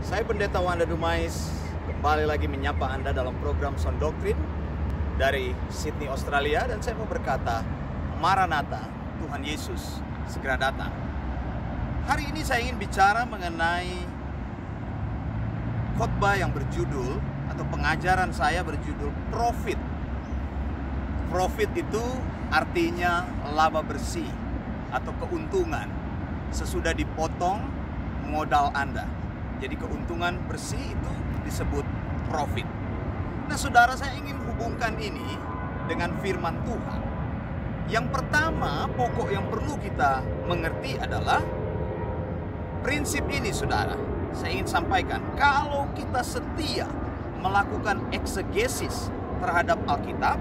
Saya Pendeta Wanda Dumais kembali lagi menyapa Anda dalam program Sound Doctrine dari Sydney, Australia, dan saya mau berkata, Maranatha, Tuhan Yesus segera datang. Hari ini saya ingin bicara mengenai khotbah yang berjudul atau pengajaran saya berjudul Profit. Profit itu artinya laba bersih atau keuntungan sesudah dipotong modal Anda. Jadi keuntungan bersih itu disebut profit. Nah, saudara, saya ingin hubungkan ini dengan firman Tuhan. Yang pertama, pokok yang perlu kita mengerti adalah prinsip ini, saudara. Saya ingin sampaikan, kalau kita setia melakukan eksegesis terhadap Alkitab,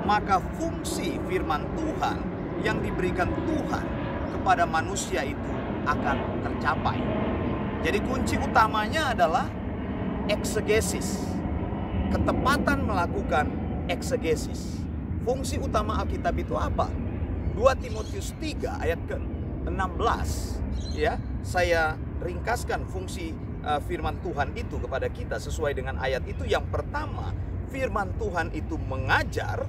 maka fungsi firman Tuhan yang diberikan Tuhan kepada manusia itu akan tercapai. Jadi kunci utamanya adalah eksegesis. Ketepatan melakukan eksegesis. Fungsi utama Alkitab itu apa? 2 Timotius 3 ayat ke-16. Ya, saya ringkaskan fungsi firman Tuhan itu kepada kita sesuai dengan ayat itu. Yang pertama, firman Tuhan itu mengajar,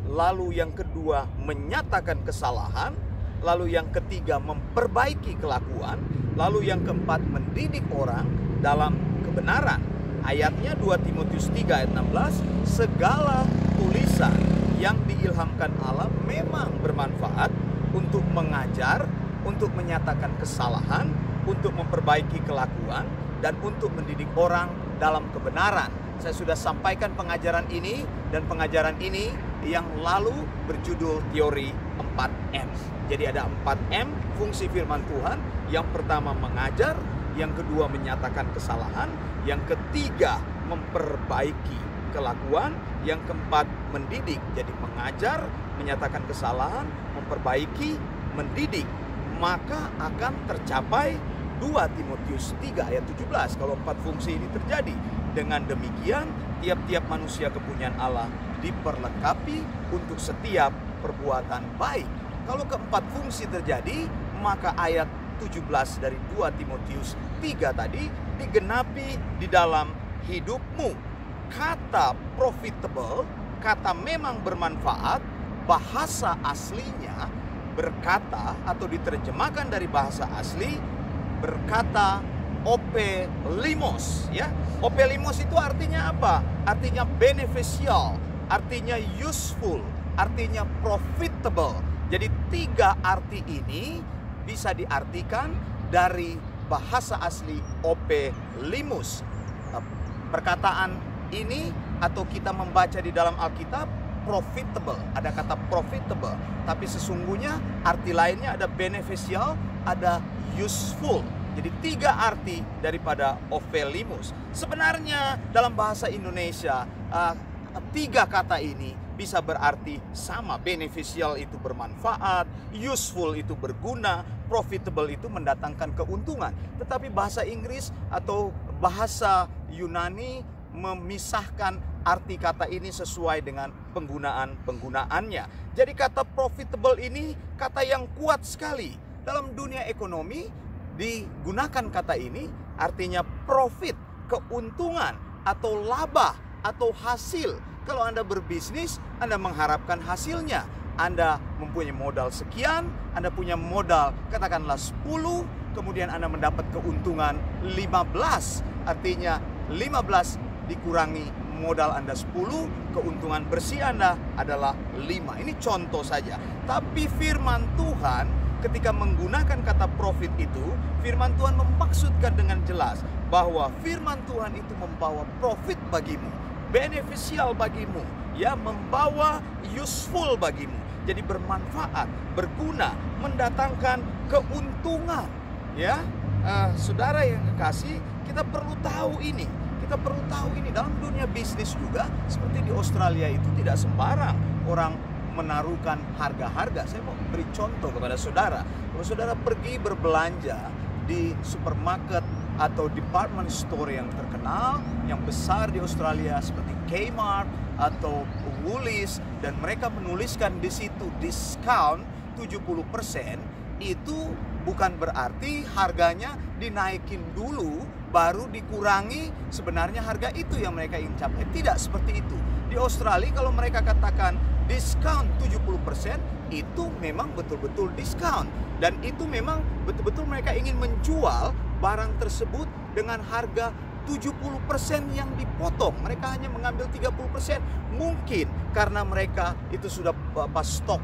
lalu yang kedua menyatakan kesalahan, lalu yang ketiga memperbaiki kelakuan, lalu yang keempat mendidik orang dalam kebenaran. Ayatnya 2 Timotius 3 ayat 16, segala tulisan yang diilhamkan Allah memang bermanfaat untuk mengajar, untuk menyatakan kesalahan, untuk memperbaiki kelakuan, dan untuk mendidik orang dalam kebenaran. Saya sudah sampaikan pengajaran ini, dan pengajaran ini yang lalu berjudul teori 4M. Jadi ada 4M fungsi firman Tuhan. Yang pertama mengajar, yang kedua menyatakan kesalahan, yang ketiga memperbaiki kelakuan, yang keempat mendidik. Jadi mengajar, menyatakan kesalahan, memperbaiki, mendidik, maka akan tercapai 2 Timotius 3 ayat 17 kalau 4 fungsi ini terjadi. Dengan demikian, tiap-tiap manusia kepunyaan Allah diperlengkapi untuk setiap perbuatan baik. Kalau keempat fungsi terjadi, maka ayat 17 dari 2 Timotius 3 tadi digenapi di dalam hidupmu. Kata profitable, kata memang bermanfaat, bahasa aslinya berkata atau diterjemahkan dari bahasa asli berkata opelimos, ya. Opelimos itu artinya apa? Artinya beneficial, artinya useful, artinya profitable. Jadi 3 arti ini bisa diartikan dari bahasa asli opelimos. Perkataan ini atau kita membaca di dalam Alkitab profitable, ada kata profitable, tapi sesungguhnya arti lainnya ada beneficial, ada useful. Jadi 3 arti daripada opelimos. Sebenarnya dalam bahasa Indonesia 3 kata ini bisa berarti sama. Beneficial itu bermanfaat, useful itu berguna, profitable itu mendatangkan keuntungan. Tetapi bahasa Inggris atau bahasa Yunani memisahkan arti kata ini sesuai dengan penggunaannya. Jadi kata profitable ini kata yang kuat sekali. Dalam dunia ekonomi digunakan kata ini artinya profit, keuntungan atau laba atau hasil. Kalau Anda berbisnis, Anda mengharapkan hasilnya. Anda mempunyai modal sekian, Anda punya modal katakanlah 10, kemudian Anda mendapat keuntungan 15. Artinya 15 dikurangi modal Anda 10, keuntungan bersih Anda adalah 5. Ini contoh saja. Tapi firman Tuhan ketika menggunakan kata profit itu, firman Tuhan memaksudkan dengan jelas bahwa firman Tuhan itu membawa profit bagimu, beneficial bagimu, ya, membawa useful bagimu. Jadi bermanfaat, berguna, mendatangkan keuntungan, ya. Saudara yang kekasih, kita perlu tahu ini. Kita perlu tahu ini dalam dunia bisnis juga, seperti di Australia itu tidak sembarang orang menaruhkan harga-harga. Saya mau beri contoh kepada saudara. Kalau saudara pergi berbelanja di supermarket atau department store yang terkenal, yang besar di Australia seperti Kmart atau Woolies, dan mereka menuliskan di situ diskon 70%, itu bukan berarti harganya dinaikin dulu baru dikurangi sebenarnya harga itu yang mereka ingin capai. Tidak seperti itu. Di Australia kalau mereka katakan diskon 70%, itu memang betul-betul diskon. Dan itu memang betul-betul mereka ingin menjual barang tersebut dengan harga 70% yang dipotong. Mereka hanya mengambil 30%. Mungkin karena mereka itu sudah stok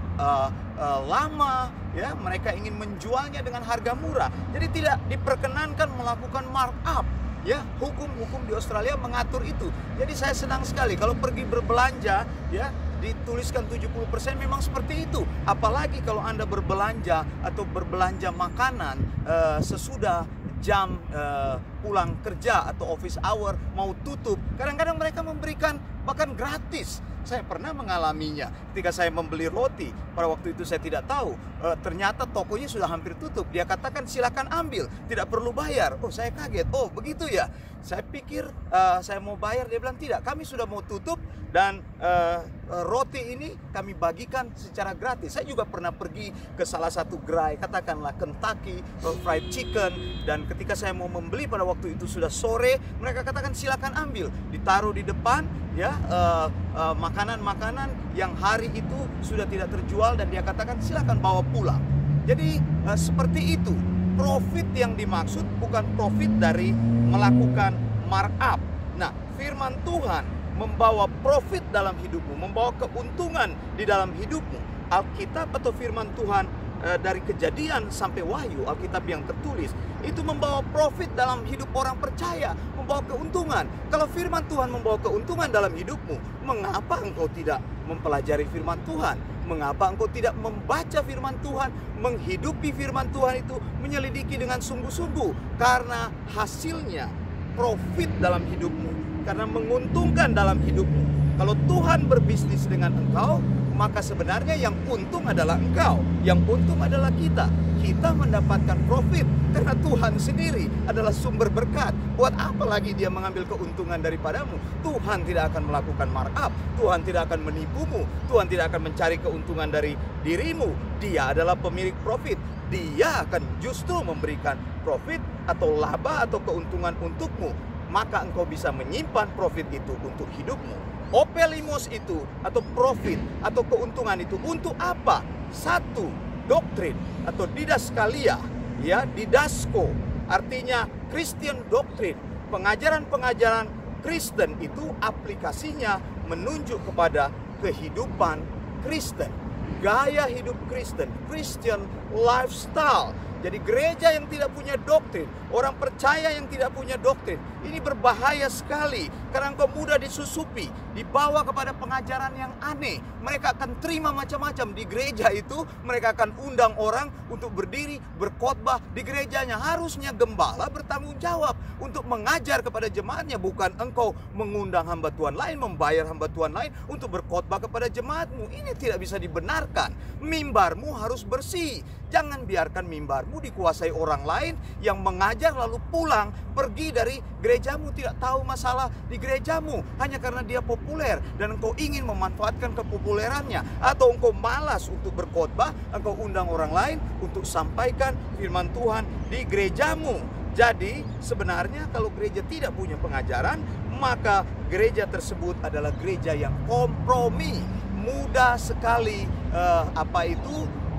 lama, ya, mereka ingin menjualnya dengan harga murah. Jadi tidak diperkenankan melakukan markup. Ya, hukum di Australia mengatur itu. Jadi saya senang sekali kalau pergi berbelanja, ya, dituliskan 70% memang seperti itu. Apalagi kalau Anda berbelanja atau berbelanja makanan sesudah jam pulang kerja atau office hour mau tutup, kadang-kadang mereka memberikan bahkan gratis. Saya pernah mengalaminya ketika saya membeli roti. Pada waktu itu saya tidak tahu, ternyata tokonya sudah hampir tutup. Dia katakan silakan ambil, tidak perlu bayar. Oh, saya kaget. Oh, begitu ya. Saya pikir saya mau bayar. Dia bilang tidak, kami sudah mau tutup dan roti ini kami bagikan secara gratis. Saya juga pernah pergi ke salah satu gerai, katakanlah Kentucky Fried Chicken, dan ketika saya mau membeli pada waktu itu sudah sore, mereka katakan silakan ambil, ditaruh di depan, ya, makanan-makanan yang hari itu sudah tidak terjual, dan dia katakan silakan bawa pulang. Jadi seperti itu. Profit yang dimaksud bukan profit dari melakukan markup. Nah, firman Tuhan membawa profit dalam hidupmu, membawa keuntungan di dalam hidupmu. Alkitab atau firman Tuhan dari Kejadian sampai Wahyu, Alkitab yang tertulis, itu membawa profit dalam hidup orang percaya, membawa keuntungan. Kalau firman Tuhan membawa keuntungan dalam hidupmu, mengapa engkau tidak mempelajari firman Tuhan? Mengapa engkau tidak membaca firman Tuhan, menghidupi firman Tuhan itu, menyelidiki dengan sungguh-sungguh? Karena hasilnya profit dalam hidupmu, karena menguntungkan dalam hidupmu. Kalau Tuhan berbisnis dengan engkau, maka sebenarnya yang untung adalah engkau, yang untung adalah kita. Kita mendapatkan profit karena Tuhan sendiri adalah sumber berkat. Buat apa lagi dia mengambil keuntungan daripadamu? Tuhan tidak akan melakukan markup, Tuhan tidak akan menipumu, Tuhan tidak akan mencari keuntungan dari dirimu. Dia adalah pemilik profit. Dia akan justru memberikan profit atau laba atau keuntungan untukmu. Maka engkau bisa menyimpan profit itu untuk hidupmu. Opelimos itu atau profit atau keuntungan itu untuk apa? Satu, doktrin atau didaskalia, ya, didasko, artinya Christian doctrine. Pengajaran-pengajaran Kristen itu aplikasinya menunjuk kepada kehidupan Kristen, gaya hidup Kristen, Christian lifestyle. Jadi gereja yang tidak punya doktrin, orang percaya yang tidak punya doktrin, ini berbahaya sekali. Karena engkau mudah disusupi, dibawa kepada pengajaran yang aneh. Mereka akan terima macam-macam di gereja itu. Mereka akan undang orang untuk berdiri berkhotbah di gerejanya. Harusnya gembala bertanggung jawab untuk mengajar kepada jemaatnya, bukan engkau mengundang hamba Tuhan lain, membayar hamba Tuhan lain untuk berkhotbah kepada jemaatmu. Ini tidak bisa dibenarkan. Mimbarmu harus bersih. Jangan biarkan mimbarmu dikuasai orang lain yang mengajar lalu pulang, pergi dari gerejamu, tidak tahu masalah di gerejamu hanya karena dia populer dan engkau ingin memanfaatkan kepopulerannya, atau engkau malas untuk berkhotbah, engkau undang orang lain untuk sampaikan firman Tuhan di gerejamu. Jadi sebenarnya kalau gereja tidak punya pengajaran, maka gereja tersebut adalah gereja yang kompromi. Mudah sekali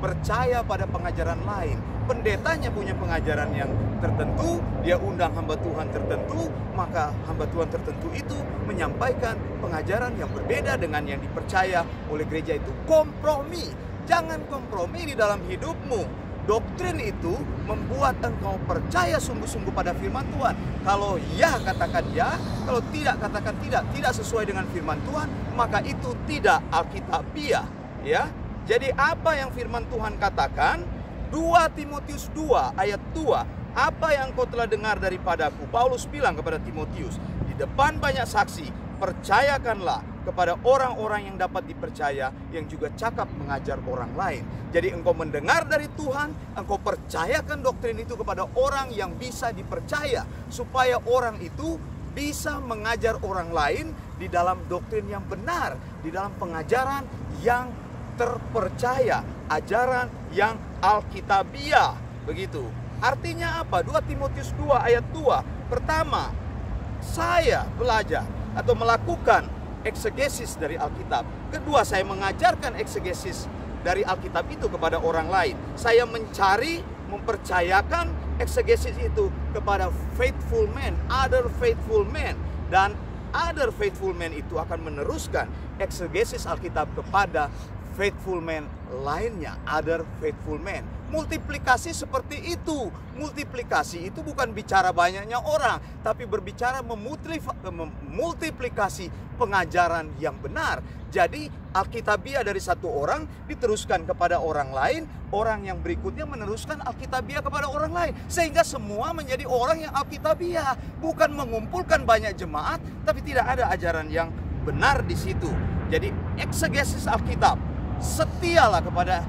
percaya pada pengajaran lain. Pendetanya punya pengajaran yang tertentu, dia undang hamba Tuhan tertentu, maka hamba Tuhan tertentu itu menyampaikan pengajaran yang berbeda dengan yang dipercaya oleh gereja itu. Kompromi. Jangan kompromi di dalam hidupmu. Doktrin itu membuat engkau percaya sungguh-sungguh pada firman Tuhan. Kalau ya, katakan ya. Kalau tidak, katakan tidak. Tidak sesuai dengan firman Tuhan, maka itu tidak alkitabiah, ya. Jadi apa yang firman Tuhan katakan? 2 Timotius 2 ayat 2. Apa yang kau telah dengar daripadaku? Paulus bilang kepada Timotius, di depan banyak saksi, percayakanlah kepada orang-orang yang dapat dipercaya, yang juga cakap mengajar orang lain. Jadi engkau mendengar dari Tuhan, engkau percayakan doktrin itu kepada orang yang bisa dipercaya, supaya orang itu bisa mengajar orang lain di dalam doktrin yang benar, di dalam pengajaran yang terpercaya, ajaran yang alkitabiah. Begitu. Artinya apa? 2 Timotius 2 ayat 2. Pertama, saya belajar atau melakukan eksegesis dari Alkitab. Kedua, saya mengajarkan eksegesis dari Alkitab itu kepada orang lain. Saya mencari, mempercayakan eksegesis itu kepada faithful men, other faithful men. Dan other faithful men itu akan meneruskan eksegesis Alkitab kepada faithful men lainnya, other faithful men. Multiplikasi seperti itu. Multiplikasi itu bukan bicara banyaknya orang, tapi berbicara memultiplikasi pengajaran yang benar. Jadi Alkitabiah dari satu orang diteruskan kepada orang lain, orang yang berikutnya meneruskan Alkitabiah kepada orang lain, sehingga semua menjadi orang yang Alkitabiah. Bukan mengumpulkan banyak jemaat, tapi tidak ada ajaran yang benar di situ. Jadi eksegesis Alkitab, setialah kepada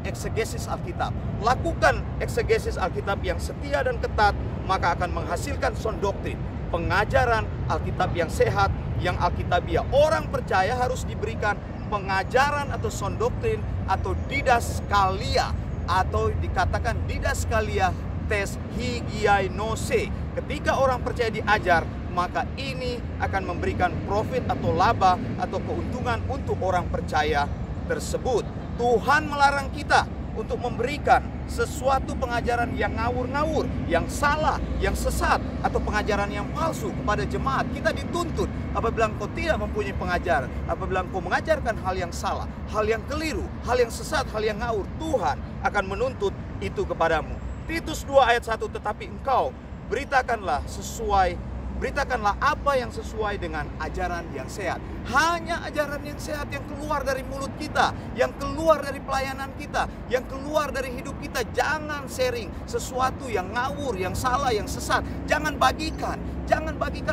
eksegesis Alkitab. Lakukan eksegesis Alkitab yang setia dan ketat, maka akan menghasilkan sound doktrin, pengajaran Alkitab yang sehat, yang Alkitabiah. Orang percaya harus diberikan pengajaran atau sound doktrin atau didaskalia, atau dikatakan didaskalia tes hygienose. Ketika orang percaya diajar, maka ini akan memberikan profit atau laba atau keuntungan untuk orang percaya tersebut. Tuhan melarang kita untuk memberikan sesuatu pengajaran yang ngawur-ngawur, yang salah, yang sesat, atau pengajaran yang palsu kepada jemaat. Kita dituntut apabila engkau tidak mempunyai pengajaran, apabila engkau mengajarkan hal yang salah, hal yang keliru, hal yang sesat, hal yang ngawur, Tuhan akan menuntut itu kepadamu. Titus 2 ayat 1, tetapi engkau beritakanlah apa yang sesuai dengan ajaran yang sehat. Hanya ajaran yang sehat yang keluar dari mulut kita, yang keluar dari pelayanan kita, yang keluar dari hidup kita. Jangan sharing sesuatu yang ngawur, yang salah, yang sesat. Jangan bagikan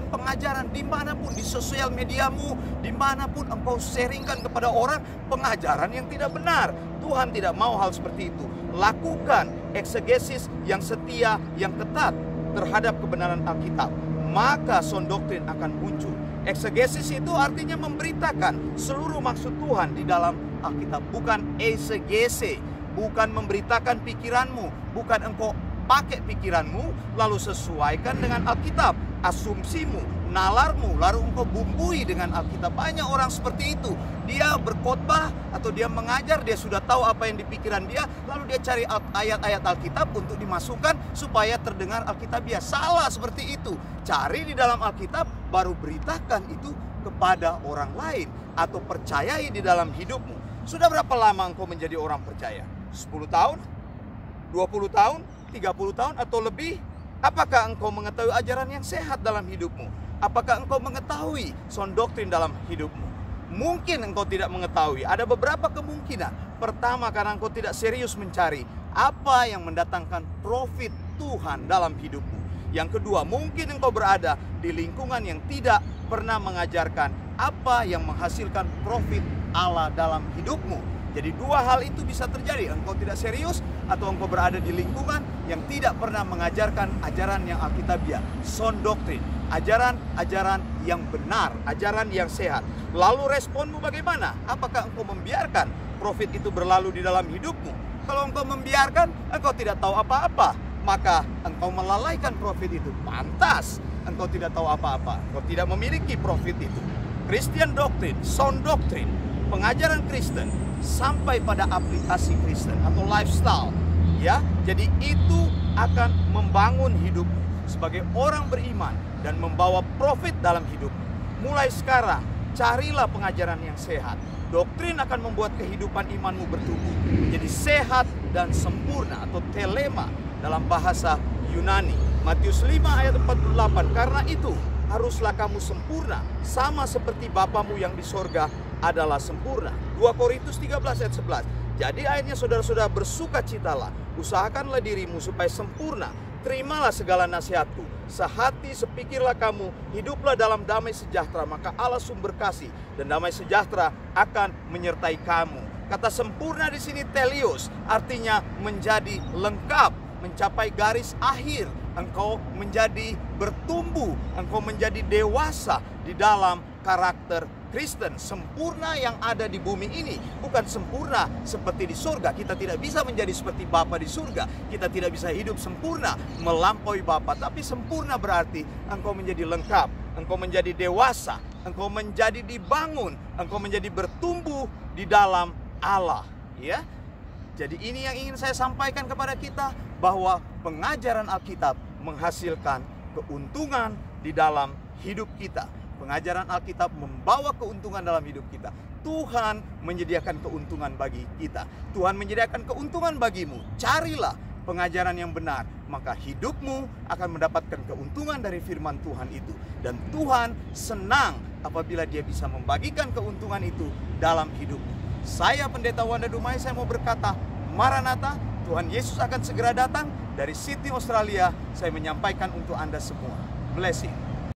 pengajaran dimanapun, di sosial mediamu, dimanapun engkau sharingkan kepada orang pengajaran yang tidak benar. Tuhan tidak mau hal seperti itu. Lakukan eksegesis yang setia, yang ketat terhadap kebenaran Alkitab, maka sound doktrin akan muncul. Eksegesis itu artinya memberitakan seluruh maksud Tuhan di dalam Alkitab, bukan exegese, bukan memberitakan pikiranmu, bukan engkau pakai pikiranmu lalu sesuaikan dengan Alkitab, asumsimu, nalarmu, lalu engkau bumbui dengan Alkitab. Banyak orang seperti itu. Dia berkhotbah atau dia mengajar, dia sudah tahu apa yang di pikiran dia, lalu dia cari ayat-ayat Alkitab untuk dimasukkan supaya terdengar Alkitabiah. Salah seperti itu. Cari di dalam Alkitab, baru beritakan itu kepada orang lain atau percayai di dalam hidupmu. Sudah berapa lama engkau menjadi orang percaya? 10 tahun? 20 tahun? 30 tahun atau lebih? Apakah engkau mengetahui ajaran yang sehat dalam hidupmu? Apakah engkau mengetahui sound doktrin dalam hidupmu? Mungkin engkau tidak mengetahui. Ada beberapa kemungkinan. Pertama, karena engkau tidak serius mencari apa yang mendatangkan profit Tuhan dalam hidupmu. Yang kedua, mungkin engkau berada di lingkungan yang tidak pernah mengajarkan apa yang menghasilkan profit Allah dalam hidupmu. Jadi dua hal itu bisa terjadi. Engkau tidak serius atau engkau berada di lingkungan yang tidak pernah mengajarkan ajaran yang Alkitabiah, sound doktrin, ajaran-ajaran yang benar, ajaran yang sehat. Lalu responmu bagaimana? Apakah engkau membiarkan profit itu berlalu di dalam hidupmu? Kalau engkau membiarkan, engkau tidak tahu apa-apa, maka engkau melalaikan profit itu. Pantas engkau tidak tahu apa-apa, engkau tidak memiliki profit itu. Christian doctrine, sound doctrine, pengajaran Kristen sampai pada aplikasi Kristen atau lifestyle, ya. Jadi itu akan membangun hidupmu sebagai orang beriman dan membawa profit dalam hidupmu. Mulai sekarang carilah pengajaran yang sehat. Doktrin akan membuat kehidupan imanmu bertumbuh menjadi sehat dan sempurna atau telema dalam bahasa Yunani. Matius 5 ayat 48, karena itu haruslah kamu sempurna sama seperti Bapamu yang di sorga adalah sempurna. 2 Korintus 13 ayat 11. Jadi akhirnya saudara-saudara, bersukacitalah, usahakanlah dirimu supaya sempurna. Terimalah segala nasihatku, sehati sepikirlah kamu, hiduplah dalam damai sejahtera, maka Allah sumber kasih dan damai sejahtera akan menyertai kamu. Kata sempurna di sini telios, artinya menjadi lengkap, mencapai garis akhir. Engkau menjadi bertumbuh, engkau menjadi dewasa di dalam karakter Kristen, sempurna yang ada di bumi ini bukan sempurna seperti di surga. Kita tidak bisa menjadi seperti Bapa di surga. Kita tidak bisa hidup sempurna melampaui Bapa. Tapi sempurna berarti engkau menjadi lengkap, engkau menjadi dewasa, engkau menjadi dibangun, engkau menjadi bertumbuh di dalam Allah. Ya, jadi ini yang ingin saya sampaikan kepada kita, bahwa pengajaran Alkitab menghasilkan keuntungan di dalam hidup kita. Pengajaran Alkitab membawa keuntungan dalam hidup kita. Tuhan menyediakan keuntungan bagi kita. Tuhan menyediakan keuntungan bagimu. Carilah pengajaran yang benar, maka hidupmu akan mendapatkan keuntungan dari firman Tuhan itu. Dan Tuhan senang apabila Dia bisa membagikan keuntungan itu dalam hidupmu. Saya Pendeta Wanda Dumai, saya mau berkata, Maranatha, Tuhan Yesus akan segera datang. Dari Sydney, Australia, saya menyampaikan untuk Anda semua. Blessing.